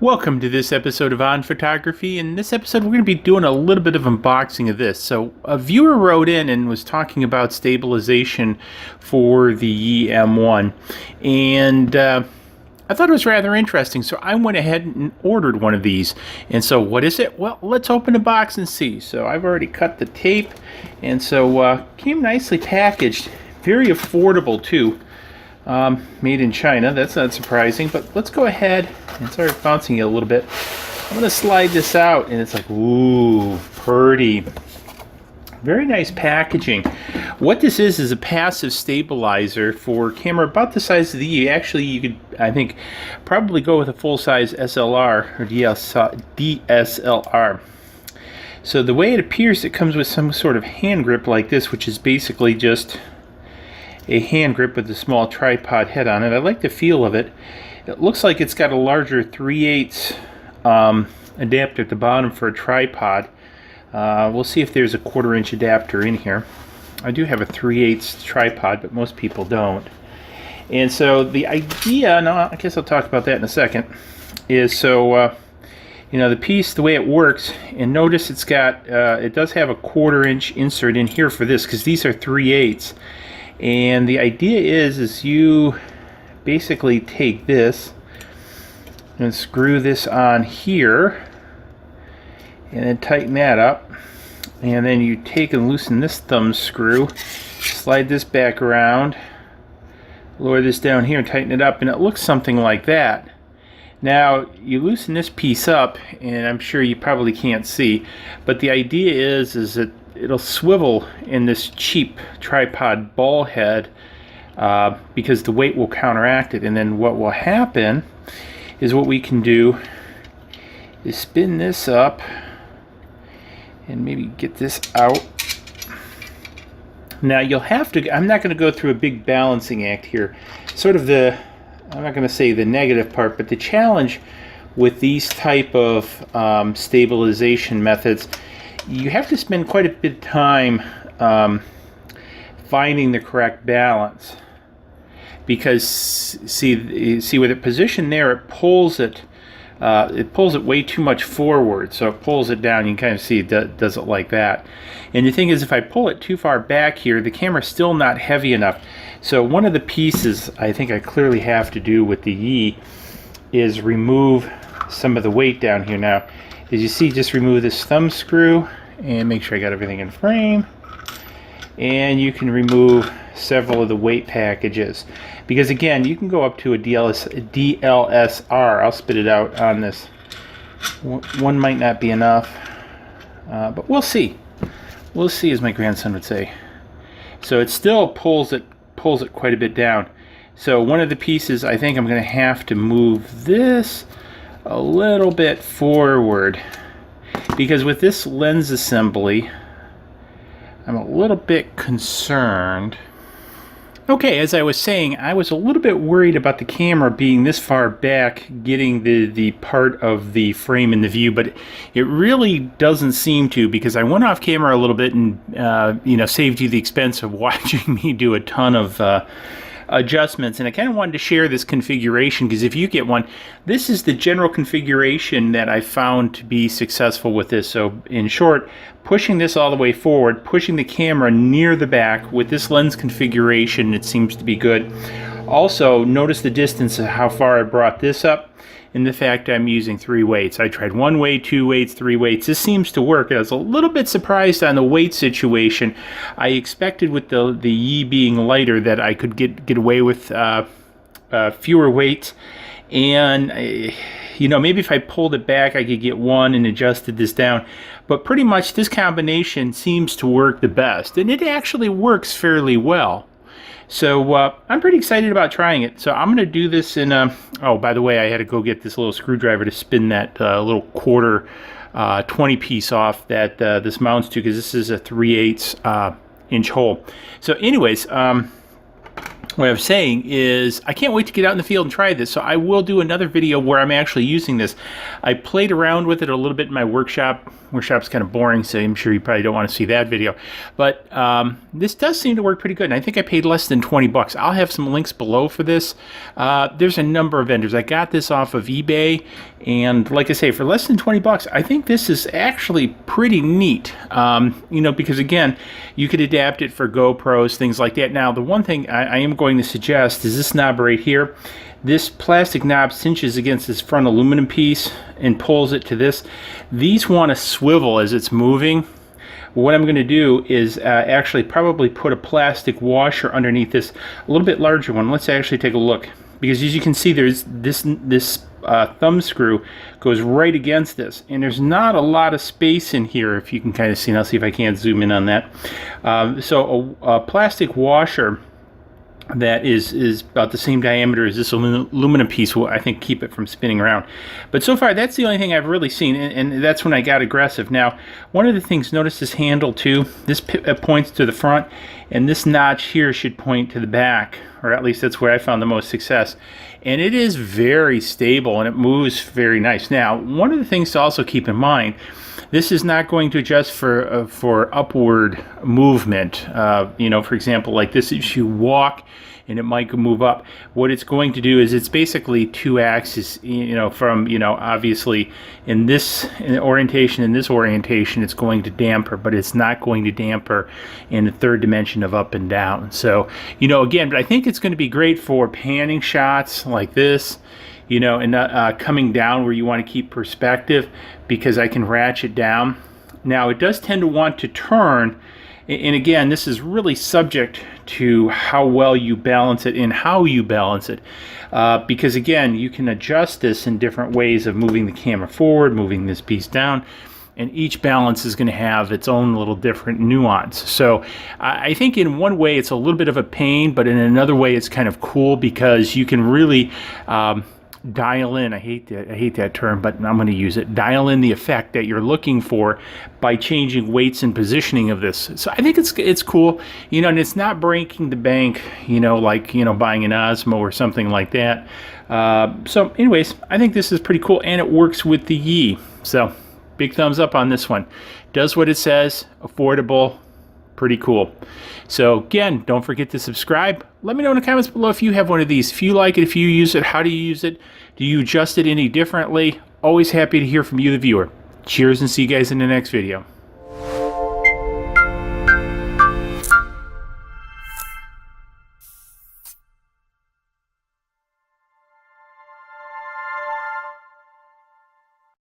Welcome to this episode of On Photography. In this episode, we're going to be doing a little bit of unboxing of this. So a viewer wrote in and was talking about stabilization for the M1, and I thought it was rather interesting, so I went ahead and ordered one of these. And so what is it? Well, let's open the box and see. So I've already cut the tape, and so came nicely packaged, very affordable too. Made in China. That's not surprising, but let's go ahead and start bouncing it a little bit. I'm going to slide this out, and it's like, ooh, pretty. Very nice packaging. What this is a passive stabilizer for camera about the size of the E. Actually, you could, I think, probably go with a full-size SLR or DSLR. So the way it appears, it comes with some sort of hand grip like this, which is basically just a hand grip with a small tripod head on it. I like the feel of it. It looks like it's got a larger 3/8 adapter at the bottom for a tripod. We'll see if there's a 1/4-inch adapter in here. I do have a 3/8 tripod, but most people don't. And so the idea, now I guess I'll talk about that in a second, is so you know, the piece, the way it works, and notice it's got it does have a 1/4-inch insert in here for this, because these are 3/8. And the idea is you basically take this and screw this on here and then tighten that up, and then you take and loosen this thumb screw, slide this back around, lower this down here and tighten it up, and it looks something like that. Now you loosen this piece up, and I'm sure you probably can't see, but the idea is that it'll swivel in this cheap tripod ball head because the weight will counteract it. And then what will happen is, what we can do is spin this up and maybe get this out. Now you'll have to, I'm not going to go through a big balancing act here. Sort of the, I'm not going to say the negative part, but the challenge with these type of stabilization methods, you have to spend quite a bit of time finding the correct balance, because see with it positioned there, it pulls it way too much forward, so it pulls it down. You can kind of see it does it like that. And the thing is, if I pull it too far back here, the camera's still not heavy enough. So one of the pieces I think I clearly have to do with the Yi is remove some of the weight down here. Now, as you see, just remove this thumb screw and make sure I got everything in frame. And you can remove several of the weight packages, because again, you can go up to a DLSR. I'll spit it out on this. One might not be enough, but we'll see. We'll see, as my grandson would say. So it still pulls it quite a bit down. So one of the pieces, I think I'm going to have to move this a little bit forward, because with this lens assembly, I'm a little bit concerned. Okay, as I was saying, I was a little bit worried about the camera being this far back, getting the part of the frame in the view, but it really doesn't seem to, because I went off camera a little bit and you know, saved you the expense of watching me do a ton of adjustments. And I kind of wanted to share this configuration, because if you get one, this is the general configuration that I found to be successful with this. So in short, pushing this all the way forward, pushing the camera near the back with this lens configuration, it seems to be good. Also, notice the distance of how far I brought this up, and the fact I'm using 3 weights. I tried 1 weight, 2 weights, 3 weights. This seems to work. I was a little bit surprised on the weight situation. I expected with the Yi being lighter that I could get away with fewer weights. And you know, maybe if I pulled it back, I could get 1 and adjusted this down. But pretty much this combination seems to work the best, and it actually works fairly well. So I'm pretty excited about trying it. So I'm going to do this in oh, by the way, I had to go get this little screwdriver to spin that little 1/4 20 piece off that this mounts to, because this is a 3/8 inch hole. So anyways, what I was saying is, I can't wait to get out in the field and try this. So I will do another video where I'm actually using this. I played around with it a little bit in my workshop workshop's kind of boring, so I'm sure you probably don't want to see that video. But this does seem to work pretty good, and I think I paid less than 20 bucks. I'll have some links below for this. There's a number of vendors. I got this off of eBay, and like I say, for less than 20 bucks, I think this is actually pretty neat. You know, because again, you could adapt it for GoPros, things like that. Now, the one thing I am going to suggest is this knob right here. This plastic knob cinches against this front aluminum piece and pulls it to this. These want to swivel as it's moving. What I'm going to do is actually probably put a plastic washer underneath this, a little bit larger one. Let's actually take a look, because as you can see, there's this thumb screw goes right against this, and there's not a lot of space in here, if you can kind of see. And I'll see if I can't zoom in on that. So a plastic washer that is about the same diameter as this aluminum piece will, I think, keep it from spinning around. But so far, that's the only thing I've really seen, and that's when I got aggressive. Now, one of the things, notice this handle too. This points to the front, and this notch here should point to the back, or at least that's where I found the most success. And it is very stable, and it moves very nice. Now, one of the things to also keep in mind, this is not going to adjust for upward movement. You know, for example, like this, if you walk and it might move up, what it's going to do is it's basically two axes, you know, from, you know, obviously in this orientation and this orientation, it's going to damper, but it's not going to damper in the third dimension of up and down. So, you know, again, but I think it's going to be great for panning shots like this, you know, and coming down where you want to keep perspective, because I can ratchet down. Now, it does tend to want to turn, and again, this is really subject to how well you balance it and how you balance it, because again, you can adjust this in different ways of moving the camera forward, moving this piece down, and each balance is going to have its own little different nuance. So I think in one way it's a little bit of a pain, but in another way it's kind of cool, because you can really dial in, I hate that term, but I'm going to use it, dial in the effect that you're looking for by changing weights and positioning of this. So I think it's cool, you know, and it's not breaking the bank, you know, like, you know, buying an Osmo or something like that. So anyways, I think this is pretty cool, and it works with the Yi. So big thumbs up on this one. Does what it says, affordable, pretty cool. So again, don't forget to subscribe. Let me know in the comments below if you have one of these. If you like it, if you use it, how do you use it? Do you adjust it any differently? Always happy to hear from you, the viewer. Cheers, and see you guys in the next video.